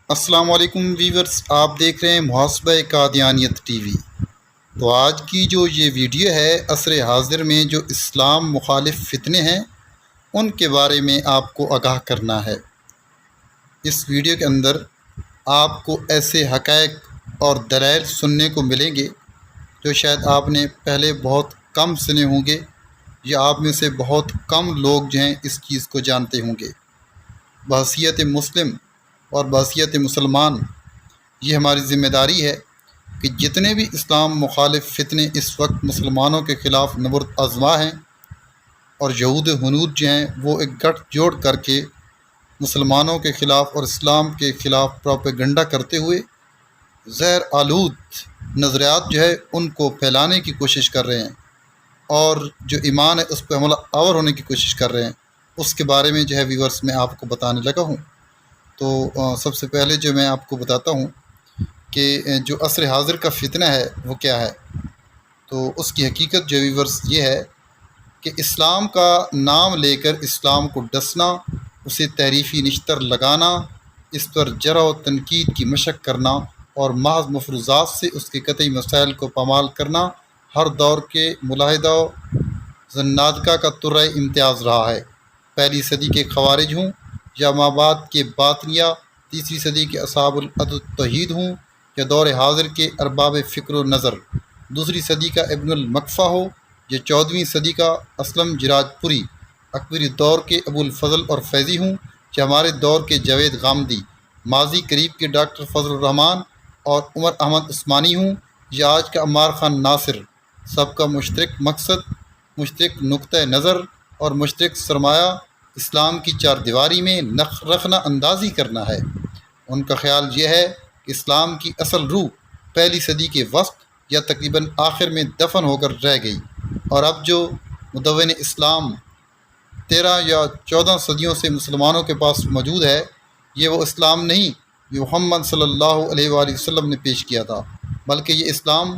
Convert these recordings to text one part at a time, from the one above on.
السلام علیکم ویورز، آپ دیکھ رہے ہیں محاسبہ قادیانیت ٹی وی۔ تو آج کی جو یہ ویڈیو ہے، عصر حاضر میں جو اسلام مخالف فتنے ہیں ان کے بارے میں آپ کو آگاہ کرنا ہے۔ اس ویڈیو کے اندر آپ کو ایسے حقائق اور دلائل سننے کو ملیں گے جو شاید آپ نے پہلے بہت کم سنے ہوں گے، یا آپ میں سے بہت کم لوگ جو ہیں اس چیز کو جانتے ہوں گے۔ بحیثیت مسلم اور بحیثیت مسلمان یہ ہماری ذمہ داری ہے کہ جتنے بھی اسلام مخالف فتنے اس وقت مسلمانوں کے خلاف نبرد آزما ہیں، اور یہود ہنود جو ہیں وہ ایک گٹھ جوڑ کر کے مسلمانوں کے خلاف اور اسلام کے خلاف پروپیگنڈا کرتے ہوئے زہر آلود نظریات جو ہے ان کو پھیلانے کی کوشش کر رہے ہیں، اور جو ایمان ہے اس پہ حملہ آور ہونے کی کوشش کر رہے ہیں، اس کے بارے میں جو ہے ویورز میں آپ کو بتانے لگا ہوں۔ تو سب سے پہلے جو میں آپ کو بتاتا ہوں کہ جو عصر حاضر کا فتنہ ہے وہ کیا ہے۔ تو اس کی حقیقت جو ویورز یہ ہے کہ اسلام کا نام لے کر اسلام کو ڈسنا، اسے تحریفی نشتر لگانا، اس پر جرح و تنقید کی مشق کرنا اور محض مفروضات سے اس کے قطعی مسائل کو پامال کرنا ہر دور کے ملاحدہ و زنادقہ کا طرۂ امتیاز رہا ہے۔ پہلی صدی کے خوارج ہوں یا مابعد کے باطنیہ، تیسری صدی کے اصحاب التوحید ہوں یا دور حاضر کے ارباب فکر و نظر، دوسری صدی کا ابن المکفہ ہو یا 14ویں صدی کا اسلم جراج پوری، اکبری دور کے ابو الفضل اور فیضی ہوں یا ہمارے دور کے جاوید غامدی، ماضی قریب کے ڈاکٹر فضل الرحمان اور عمر احمد عثمانی ہوں یا آج کا عمار خان ناصر، سب کا مشترک مقصد، مشترک نقطہ نظر اور مشترک سرمایہ اسلام کی چار دیواری میں رخنہ اندازی کرنا ہے۔ ان کا خیال یہ ہے کہ اسلام کی اصل روح پہلی صدی کے وسط یا تقریباً آخر میں دفن ہو کر رہ گئی، اور اب جو مدون اسلام 13 یا 14 صدیوں سے مسلمانوں کے پاس موجود ہے، یہ وہ اسلام نہیں جو محمد صلی اللہ علیہ وآلہ وسلم نے پیش کیا تھا، بلکہ یہ اسلام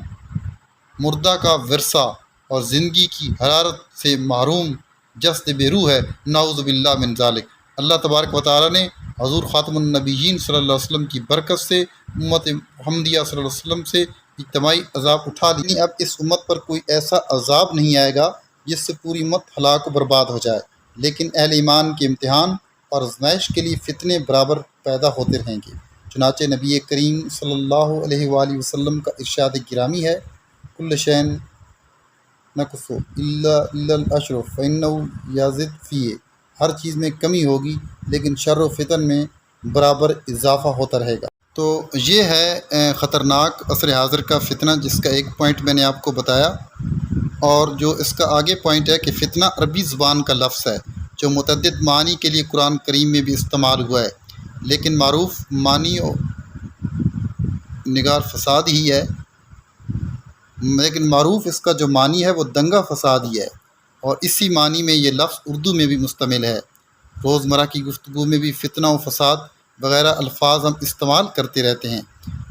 مردہ کا ورثہ اور زندگی کی حرارت سے محروم جسد بے روح ہے، نعوذ باللہ من ذالک۔ اللہ تبارک و تعالیٰ نے حضور خاتم النبیین صلی اللہ علیہ وسلم کی برکت سے امت محمدیہ صلی اللہ علیہ وسلم سے اجتماعی عذاب اٹھا لی۔ اب اس امت پر کوئی ایسا عذاب نہیں آئے گا جس سے پوری امت ہلاک و برباد ہو جائے، لیکن اہل ایمان کے امتحان اور آزمائش کے لیے فتنے برابر پیدا ہوتے رہیں گے۔ چنانچہ نبی کریم صلی اللہ علیہ وآلہ وسلم کا ارشاد گرامی ہے، کل شین نقص الا الاشرف فإنه یزد فیہ، ہر چیز میں کمی ہوگی لیکن شر و فتن میں برابر اضافہ ہوتا رہے گا۔ تو یہ ہے خطرناک عصر حاضر کا فتنہ، جس کا ایک پوائنٹ میں نے آپ کو بتایا، اور جو اس کا آگے پوائنٹ ہے کہ فتنہ عربی زبان کا لفظ ہے جو متعدد معنی کے لیے قرآن کریم میں بھی استعمال ہوا ہے، لیکن معروف معنی و نگار فساد ہی ہے، لیکن معروف اس کا جو معنی ہے وہ دنگا فساد ہی ہے، اور اسی معنی میں یہ لفظ اردو میں بھی مشتمل ہے۔ روزمرہ کی گفتگو میں بھی فتنہ و فساد وغیرہ الفاظ ہم استعمال کرتے رہتے ہیں۔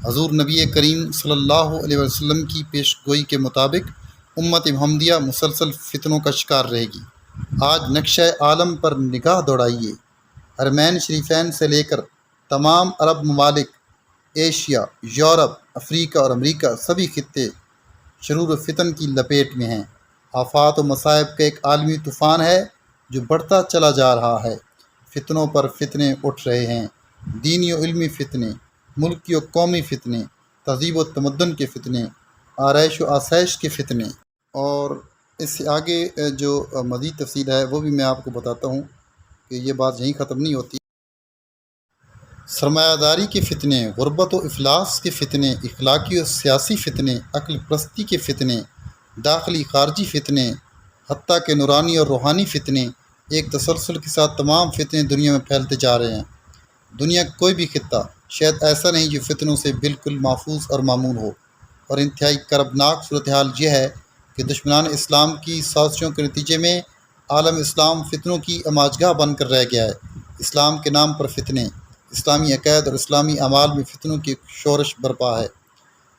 حضور نبی کریم صلی اللہ علیہ وسلم کی پیش گوئی کے مطابق امت محمدیہ مسلسل فتنوں کا شکار رہے گی۔ آج نقشہ عالم پر نگاہ دوڑائیے، حرمین شریفین سے لے کر تمام عرب ممالک، ایشیا، یورپ، افریقہ اور امریکہ، سبھی خطے شرور و فتن کی لپیٹ میں ہیں۔ آفات و مصائب کا ایک عالمی طوفان ہے جو بڑھتا چلا جا رہا ہے۔ فتنوں پر فتنے اٹھ رہے ہیں، دینی و علمی فتنے، ملکی و قومی فتنے، تہذیب و تمدن کے فتنے، آرائش و آسائش کے فتنے، اور اس سے آگے جو مزید تفصیل ہے وہ بھی میں آپ کو بتاتا ہوں کہ یہ بات یہیں ختم نہیں ہوتی۔ سرمایہ داری کے فتنے، غربت و افلاس کے فتنے، اخلاقی و سیاسی فتنے، عقل پرستی کے فتنے، داخلی خارجی فتنے، حتیٰ کہ نورانی اور روحانی فتنے، ایک تسلسل کے ساتھ تمام فتنے دنیا میں پھیلتے جا رہے ہیں۔ دنیا کا کوئی بھی خطہ شاید ایسا نہیں جو فتنوں سے بالکل محفوظ اور معمون ہو، اور انتہائی کربناک صورتحال یہ ہے کہ دشمنان اسلام کی سازشوں کے نتیجے میں عالم اسلام فتنوں کی اماجگاہ بن کر رہ گیا ہے۔ اسلام کے نام پر فتنے، اسلامی عقائد اور اسلامی اعمال میں فتنوں کی شورش برپا ہے۔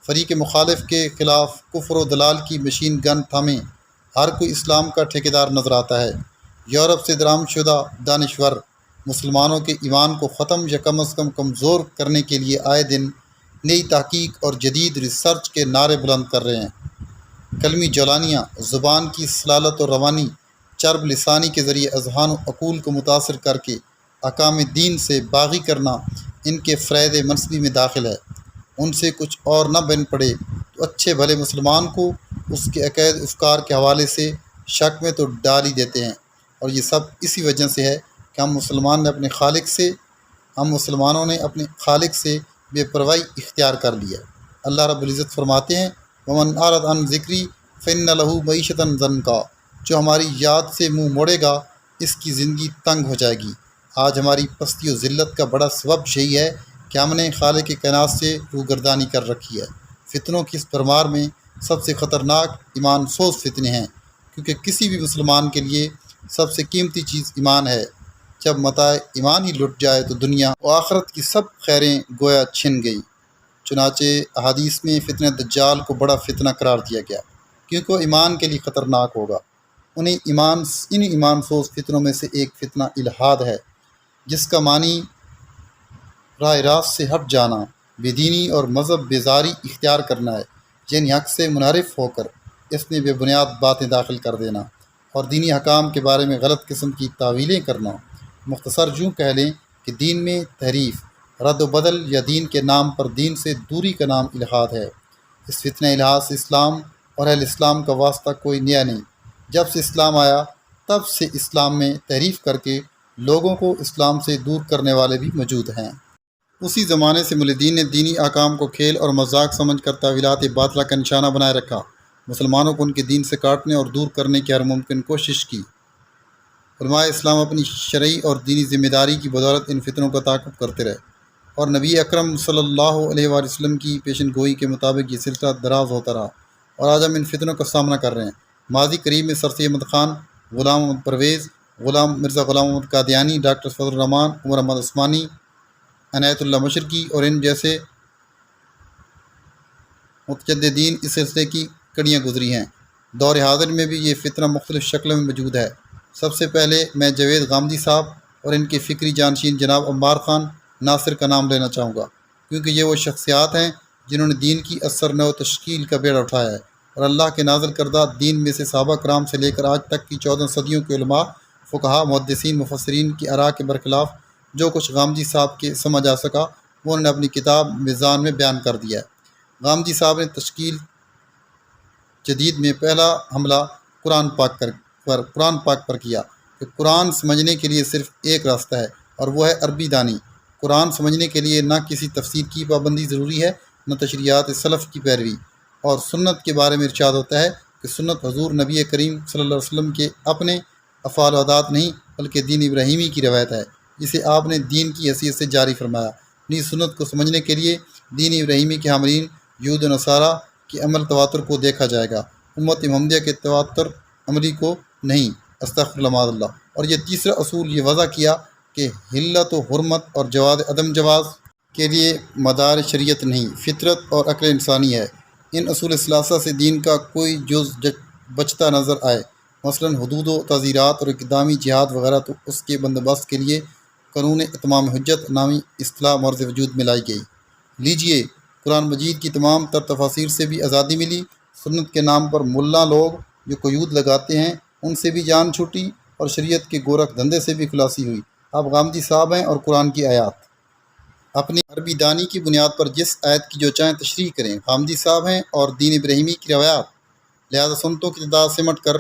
فریق مخالف کے خلاف کفر و دلال کی مشین گن تھامے ہر کوئی اسلام کا ٹھیکیدار نظر آتا ہے۔ یورپ سے درآمد شدہ دانشور، مسلمانوں کے ایمان کو ختم یا کم از کم کمزور کرنے کے لیے آئے دن نئی تحقیق اور جدید ریسرچ کے نعرے بلند کر رہے ہیں۔ کلمی جولانیاں زبان کی سلالت و روانی چرب لسانی کے ذریعے اذہان و عقول کو متاثر کر کے احکام دین سے باغی کرنا ان کے فرائض منصبی میں داخل ہے۔ ان سے کچھ اور نہ بن پڑے تو اچھے بھلے مسلمان کو اس کے عقائد افکار کے حوالے سے شک میں تو ڈال ہی دیتے ہیں، اور یہ سب اسی وجہ سے ہے کہ ہم مسلمانوں نے اپنے خالق سے بے پرواہی اختیار کر لیا۔ اللہ رب العزت فرماتے ہیں ومن اعرض عن ذکری فإن له معیشۃ ضنکا، جو ہماری یاد سے منہ موڑے گا اس کی زندگی تنگ ہو جائے گی۔ آج ہماری پستی و ذلت کا بڑا سبب یہی ہے کہ ہم نے خالق کائنات سے روگردانی کر رکھی ہے۔ فتنوں کی اس بھرمار میں سب سے خطرناک ایمان سوز فتنے ہیں، کیونکہ کسی بھی مسلمان کے لیے سب سے قیمتی چیز ایمان ہے۔ جب متاع ایمان ہی لٹ جائے تو دنیا و آخرت کی سب خیریں گویا چھن گئی۔ چنانچہ احادیث میں فتنہ دجال کو بڑا فتنہ قرار دیا گیا، کیونکہ وہ ایمان کے لیے خطرناک ہوگا۔ ان ایمان سوز فتنوں میں سے ایک فتنہ الحاد ہے، جس کا معنی راہ راست سے ہٹ جانا، بے دینی اور مذہب بیزاری اختیار کرنا ہے، یعنی حق سے منحرف ہو کر اس میں بے بنیاد باتیں داخل کر دینا اور دینی احکام کے بارے میں غلط قسم کی تعویلیں کرنا۔ مختصر یوں کہہ لیں کہ دین میں تحریف، رد و بدل یا دین کے نام پر دین سے دوری کا نام الحاد ہے۔ اس فتنہ الحاد سے اسلام اور اہل اسلام کا واسطہ کوئی نیا نہیں۔ جب سے اسلام آیا تب سے اسلام میں تحریف کر کے لوگوں کو اسلام سے دور کرنے والے بھی موجود ہیں۔ اسی زمانے سے ملحدین نے دینی احکام کو کھیل اور مذاق سمجھ کر تعویلات باطلہ کا نشانہ بنائے رکھا، مسلمانوں کو ان کے دین سے کاٹنے اور دور کرنے کی ہر ممکن کوشش کی۔ علماء اسلام اپنی شرعی اور دینی ذمہ داری کی بدولت ان فتنوں کا تعاقب کرتے رہے، اور نبی اکرم صلی اللہ علیہ وآلہ وسلم کی پیشن گوئی کے مطابق یہ سلسلہ دراز ہوتا رہا، اور آج ہم ان فتنوں کا سامنا کر رہے ہیں۔ ماضی قریب میں سر سید احمد خان، غلام محمد پرویز، مرزا غلام محمد قادیانی، ڈاکٹر فضل الرحمان، عمر احمد عثمانی، عنایت اللہ مشرقی اور ان جیسے متجددین اس سلسلے کی کڑیاں گزری ہیں۔ دور حاضر میں بھی یہ فتنہ مختلف شکلوں میں موجود ہے۔ سب سے پہلے میں جاوید غامدی صاحب اور ان کے فکری جانشین جناب عمار خان ناصر کا نام لینا چاہوں گا، کیونکہ یہ وہ شخصیات ہیں جنہوں نے دین کی اثر نو تشکیل کا بیڑا اٹھایا ہے، اور اللہ کے نازل کردہ دین میں سے صحابہ کرام سے لے کر آج تک کی 14 صدیوں کے علماء، فقہا، محدثین، مفسرین کی آراء کے برخلاف جو کچھ غامدی صاحب کے سمجھ آ سکا وہ انہوں نے اپنی کتاب میزان میں بیان کر دیا ہے۔ غامدی صاحب نے تشکیل جدید میں پہلا حملہ قرآن پاک پر کیا کہ قرآن سمجھنے کے لیے صرف ایک راستہ ہے، اور وہ ہے عربی دانی۔ قرآن سمجھنے کے لیے نہ کسی تفسیر کی پابندی ضروری ہے، نہ تشریعات سلف کی پیروی، اور سنت کے بارے میں ارشاد ہوتا ہے کہ سنت حضور نبی کریم صلی اللہ علیہ وسلم کے اپنے افعال و عادات نہیں بلکہ دین ابراہیمی کی روایت ہے، جسے آپ نے دین کی حیثیت سے جاری فرمایا۔ نیز سنت کو سمجھنے کے لیے دین ابراہیمی کے حاملین یہود و نصارہ کے عمل تواتر کو دیکھا جائے گا، امت محمدیہ کے تواتر عملی کو نہیں، استغفر اللہ معاذ اللہ۔ اور یہ تیسرا اصول یہ وضع کیا کہ حلت و حرمت اور جواز عدم جواز کے لیے مدار شریعت نہیں، فطرت اور عقل انسانی ہے۔ ان اصول ثلاثہ سے دین کا کوئی جز بچتا نظر آئے، مثلا حدود و تعزیرات اور اقدامی جہاد وغیرہ، تو اس کے بندوبست کے لیے قانون اتمام حجت نامی اصطلاح مرز وجود میں لائی گئی۔ لیجئے، قرآن مجید کی تمام تر تفاسیر سے بھی آزادی ملی، سنت کے نام پر ملا لوگ جو قیود لگاتے ہیں ان سے بھی جان چھوٹی، اور شریعت کے گورکھ دھندے سے بھی خلاصی ہوئی۔ اب غامدی صاحب ہیں اور قرآن کی آیات اپنی عربی دانی کی بنیاد پر جس آیت کی جو چاہیں تشریح کریں۔ غامدی صاحب ہیں اور دین ابراہیمی کی روایات، لہذا سنتوں کی تعداد سمٹ کر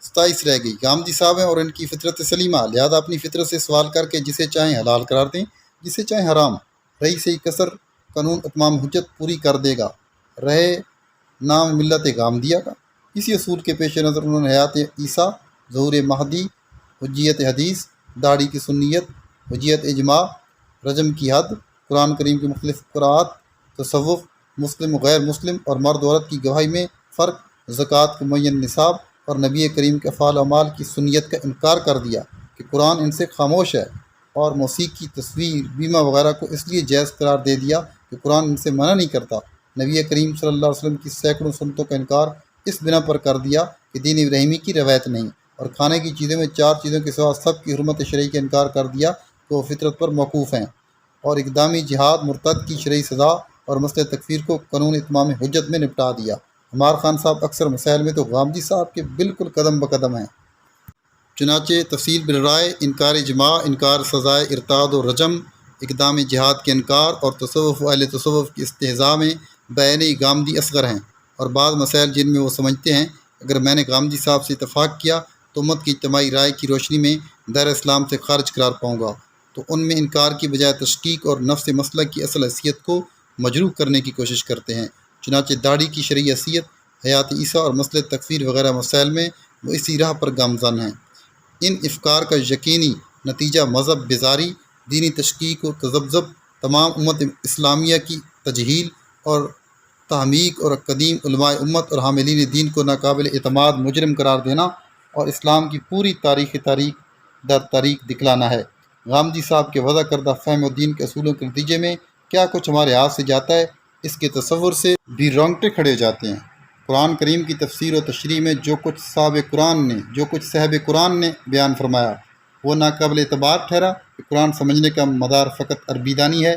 27 رہ گئی۔ غامدی صاحب ہیں اور ان کی فطرت سلیمہ، لہذا اپنی فطرت سے سوال کر کے جسے چاہیں حلال قرار دیں، جسے چاہیں حرام۔ رہی صحیح کثر قانون اتمام حجت پوری کر دے گا، رہے نام ملت غامدیہ کا۔ اسی اصول کے پیش نظر انہوں نے حیات عیسیٰ، ظہور مہدی، حجیت حدیث، داڑھی کی سنیت، حجیت اجماع، رجم کی حد، قرآن کریم کی مختلف قراءات، تصوف، مسلم و غیر مسلم اور مرد و عورت کی گواہی میں فرق، زکوٰۃ کے معین نصاب، اور نبی کریم کے افعال و اعمال کی سنیت کا انکار کر دیا کہ قرآن ان سے خاموش ہے، اور موسیقی، تصویر، بیمہ وغیرہ کو اس لیے جائز قرار دے دیا کہ قرآن ان سے منع نہیں کرتا۔ نبی کریم صلی اللہ علیہ وسلم کی سینکڑوں سنتوں کا انکار اس بنا پر کر دیا کہ دین ابراہیمی کی روایت نہیں، اور کھانے کی چیزوں میں 4 چیزوں کے سوا سب کی حرمت شرعی کا انکار کر دیا تو وہ فطرت پر موقوف ہیں، اور اقدامی جہاد، مرتد کی شرعی سزا اور مسئلہ تکفیر کو قانون اتمام حجت میں نپٹا دیا۔ عمار خان صاحب اکثر مسائل میں تو غامدی صاحب کے بالکل قدم بقدم ہیں۔ چنانچہ تفصیل بالرائے، انکار اجماع، انکار سزائے ارتاد و رجم، اقدام جہاد کے انکار اور تصوف و اہل تصوف کی استہزاء میں بیان غامدی اصغر ہیں، اور بعض مسائل جن میں وہ سمجھتے ہیں اگر میں نے غامدی صاحب سے اتفاق کیا تو امت کی اجتماعی رائے کی روشنی میں دائرہ اسلام سے خارج قرار پاؤں گا، تو ان میں انکار کی بجائے تشکیک اور نفس مسلک کی اصل حیثیت کو مجروح کرنے کی کوشش کرتے ہیں۔ چنانچہ داڑھی کی شرعی حیثیت، حیات عیسیٰ اور مسئلہ تکفیر وغیرہ مسائل میں وہ اسی راہ پر گامزن ہیں۔ ان افکار کا یقینی نتیجہ مذہب بیزاری، دینی تشکیک و تذبذب، تمام امت اسلامیہ کی تجہیل اور تحمیق اور قدیم علماء امت اور حاملین دین کو ناقابل اعتماد مجرم قرار دینا اور اسلام کی پوری تاریخ در تاریخ دکھلانا ہے۔ غامدی صاحب کے وضع کردہ فہم و دین کے اصولوں کے نتیجے میں کیا کچھ ہمارے ہاتھ سے جاتا ہے، اس کے تصور سے بھی رونگٹے کھڑے ہو جاتے ہیں۔ قرآن کریم کی تفسیر و تشریح میں جو کچھ صاحب قرآن نے بیان فرمایا وہ ناقابل اعتبار ٹھہرا کہ قرآن سمجھنے کا مدار فقط عربی دانی ہے۔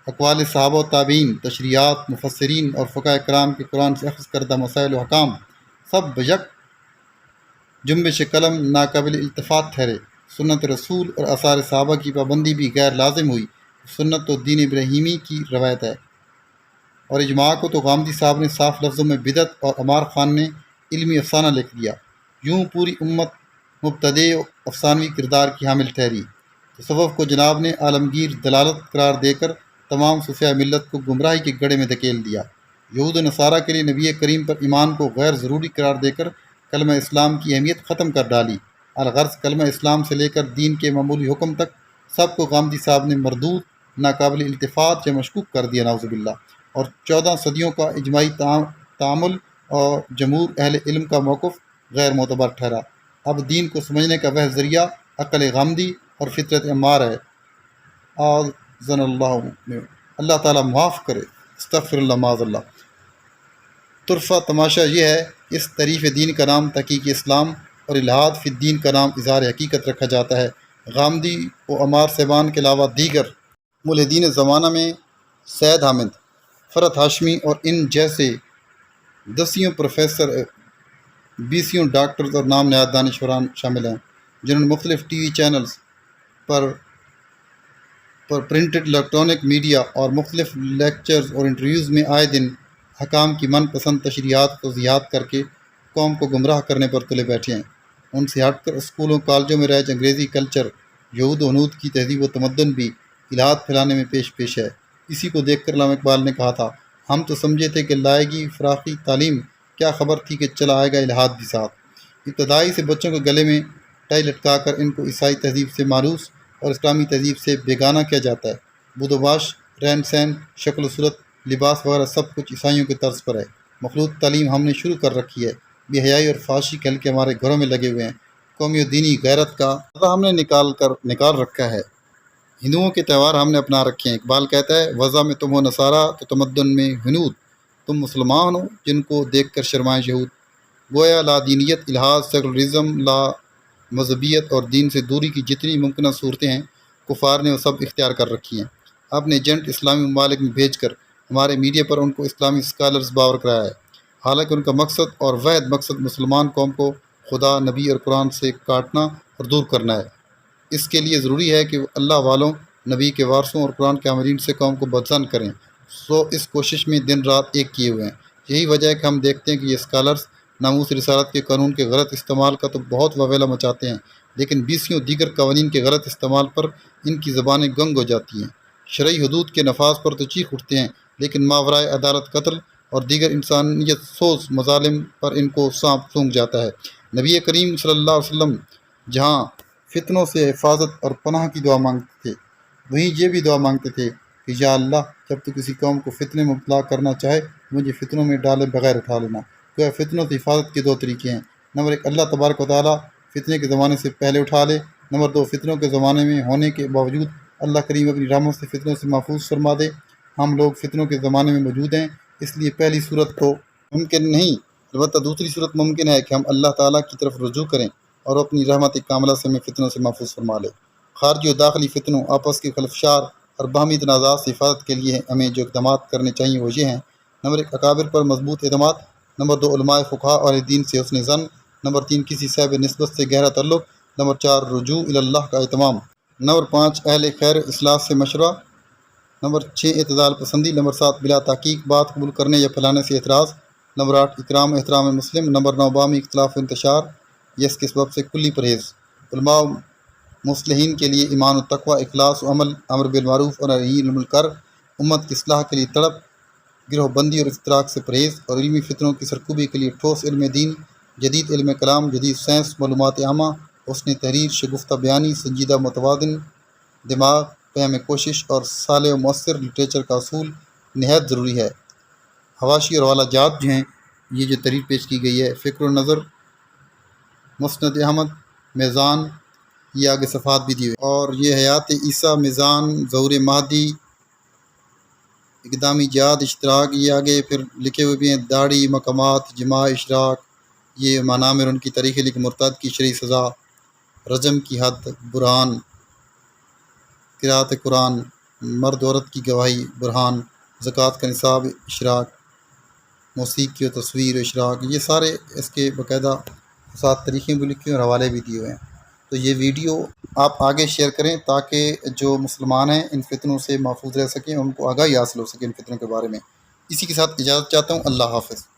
اقوال صحابہ و تابعین، تشریحات، مفسرین اور فقہاء کرام کے قرآن سے اخذ کردہ مسائل و حکام سب بیک جنبش قلم ناقابل التفات ٹھہرے۔ سنت رسول اور آثار صحابہ کی پابندی بھی غیر لازم ہوئی۔ سنت تو دین ابراہیمی کی روایت ہے، اور اجماع کو تو غامدی صاحب نے صاف لفظوں میں بدعت اور عمار خان نے علمی افسانہ لکھ دیا۔ یوں پوری امت مبتدع و افسانوی کردار کی حامل ٹھہری۔ تصوف کو جناب نے عالمگیر دلالت قرار دے کر تمام صوفیاء ملت کو گمراہی کے گڑھے میں دھکیل دیا۔ یہود و نصارہ کے لیے نبی کریم پر ایمان کو غیر ضروری قرار دے کر کلمہ اسلام کی اہمیت ختم کر ڈالی۔ الغرض کلمہ اسلام سے لے کر دین کے معمولی حکم تک سب کو غامدی صاحب نے مردود، ناقابل التفات یا مشکوک کر دیا، نعوذ باللہ، اور 14 صدیوں کا اجماعی تعامل اور جمہور اہل علم کا موقف غیر معتبر ٹھہرا۔ اب دین کو سمجھنے کا وہ ذریعہ عقل غامدی اور فطرت عمار ہے۔ آذن اللہ تعالیٰ معاف کرے، استغفر اللہ معاذ اللہ۔ طرفہ تماشا یہ ہے کہ اس تعریف دین کا نام تحقیق اسلام اور الحاد فی الدین کا نام اظہار حقیقت رکھا جاتا ہے۔ غامدی و عمار صاحبان کے علاوہ دیگر ملحدین زمانہ میں سید حامد، فرحت ہاشمی اور ان جیسے 10 پروفیسر، 20 ڈاکٹرز اور نام نہاد دانشوران شامل ہیں، جنہوں نے مختلف ٹی وی چینلز پر پرنٹڈ الیکٹرانک میڈیا اور مختلف لیکچرز اور انٹرویوز میں آئے دن حکام کی من پسند تشریحات و توضیحات کر کے قوم کو گمراہ کرنے پر تلے بیٹھے ہیں۔ ان سے ہٹ کر اسکولوں کالجوں میں رائج انگریزی کلچر، یہود و ہنود کی تہذیب و تمدن بھی الحاد پھیلانے میں پیش ہے۔ اسی کو دیکھ کر علامہ اقبال نے کہا تھا، ہم تو سمجھے تھے کہ لائے گی فراقی تعلیم، کیا خبر تھی کہ چلا آئے گا الحاد بھی ساتھ۔ ابتدائی سے بچوں کے گلے میں ٹائی لٹکا کر ان کو عیسائی تہذیب سے مانوس اور اسلامی تہذیب سے بیگانہ کیا جاتا ہے۔ بود و باش، رہن سہن، شکل و صورت، لباس وغیرہ سب کچھ عیسائیوں کے طرز پر ہے۔ مخلوط تعلیم ہم نے شروع کر رکھی ہے، بے حیائی اور فحاشی کے حلقے ہمارے گھروں میں لگے ہوئے ہیں۔ قومی و دینی غیرت کا ہم نے نکال رکھا ہے۔ ہندوؤں کے تہوار ہم نے اپنا رکھے ہیں۔ اقبال کہتا ہے، وضع میں تم ہو نصارہ تو تمدن میں ہنود، تم مسلمان ہو جن کو دیکھ کر شرمائیں یہود۔ گویا لا دینیت، الحاد، سیکولرزم، لا مذہبیت اور دین سے دوری کی جتنی ممکنہ صورتیں ہیں کفار نے وہ سب اختیار کر رکھی ہیں۔ اپنے ایجنٹ اسلامی ممالک میں بھیج کر ہمارے میڈیا پر ان کو اسلامی اسکالرز باور کرایا ہے، حالانکہ ان کا مقصد اور واحد مقصد مسلمان قوم کو خدا، نبی اور قرآن سے کاٹنا اور دور کرنا ہے۔ اس کے لیے ضروری ہے کہ وہ اللہ والوں، نبی کے وارثوں اور قرآن کے عاملین سے قوم کو بدظن کریں۔ اس کوشش میں دن رات ایک کیے ہوئے ہیں۔ یہی وجہ ہے کہ ہم دیکھتے ہیں کہ یہ اسکالرز ناموس رسالت کے قانون کے غلط استعمال کا تو بہت واویلا مچاتے ہیں، لیکن 20 دیگر قوانین کے غلط استعمال پر ان کی زبانیں گنگ ہو جاتی ہیں۔ شرعی حدود کے نفاذ پر تو چیخ اٹھتے ہیں، لیکن ماورائے عدالت قتل اور دیگر انسانیت سوز مظالم پر ان کو سانپ سونگھ جاتا ہے۔ نبی کریم صلی اللہ علیہ وسلم جہاں فتنوں سے حفاظت اور پناہ کی دعا مانگتے تھے، وہیں یہ بھی دعا مانگتے تھے کہ یا اللہ، جب تو کسی قوم کو فتنے میں مبتلا کرنا چاہے مجھے فتنوں میں ڈالے بغیر اٹھا لینا۔ تو فتنوں سے حفاظت کے 2 طریقے ہیں۔ نمبر 1، اللہ تبارک و تعالیٰ فتنے کے زمانے سے پہلے اٹھا لے۔ نمبر 2، فتنوں کے زمانے میں ہونے کے باوجود اللہ کریم اپنی رحمت سے فتنوں سے محفوظ فرما دے۔ ہم لوگ فتنوں کے زمانے میں موجود ہیں، اس لیے پہلی صورت تو ممکن نہیں، البتہ دوسری صورت ممکن ہے کہ ہم اللہ تعالیٰ کی طرف رجوع کریں اور اپنی رحمت کاملہ سے ہمیں فتنوں سے محفوظ فرما لے۔ خارجی و داخلی فتنوں، آپس کے خلفشار اور باہمی تنازعات سے حفاظت کے لیے ہمیں جو اقدامات کرنے چاہیے وہ یہ ہیں: نمبر 1، اکابر پر مضبوط اعتماد۔ نمبر 2، علماء فقہاء اور دین سے حسن ظن۔ نمبر 3، کسی صاحب نسبت سے گہرا تعلق۔ نمبر 4، رجوع اللہ کا اہتمام۔ نمبر 5، اہل خیر اصلاح سے مشورہ۔ نمبر 6، اعتدال پسندی۔ نمبر 7، بلا تحقیق بات قبول کرنے یا پھیلانے سے اعتراض۔ نمبر 8، اکرام احترام مسلم۔ نمبر 9، باہمی اختلاف و انتشار یا اس کے سبب سے کلی پرہیز۔ علماء و مصلحین کے لیے ایمان و تقوی، اخلاص و عمل، امر بالمعروف اور نہی عن المنکر، امت کی اصلاح کے لیے تڑپ، گروہ بندی اور افتراق سے پرہیز، اور علمی فتنوں کی سرکوبی کے لیے ٹھوس علم دین، جدید علم کلام، جدید سائنس، معلومات عامہ، حسن تحریر، شگفتہ بیانی، سنجیدہ متوازن دماغ، فہم کوشش اور صالح و مؤثر لٹریچر کا اصول نہایت ضروری ہے۔ حواشی اور حوالہ جات جو ہیں، یہ جو تحریر پیش کی گئی ہے: فکر و نظر، مسند احمد، میزان، یہ آگے صفحات بھی دی ہوئی، اور یہ حیات عیسیٰ، میزان، ظہور مہدی، اقدامی جہاد، اشتراک، یہ آگے پھر لکھے ہوئے بھی ہیں: داڑھی، مقامات، جماع، اشراق، یہ منامر، ان کی تاریخ لکھ، مرتد کی شرعی سزا، رجم کی حد، برہان، قرأت قرآن، مرد عورت کی گواہی، برہان، زکوٰۃ کا نصاب، اشراق، موسیقی و تصویر، اشراق، یہ سارے اس کے باقاعدہ ساتھ تاریخیں بھی لکھی اور حوالے بھی دیے ہوئے ہیں۔ تو یہ ویڈیو آپ آگے شیئر کریں تاکہ جو مسلمان ہیں ان فتنوں سے محفوظ رہ سکیں، ان کو آگاہی حاصل ہو سکے ان فتنوں کے بارے میں۔ اسی کے ساتھ اجازت چاہتا ہوں۔ اللہ حافظ۔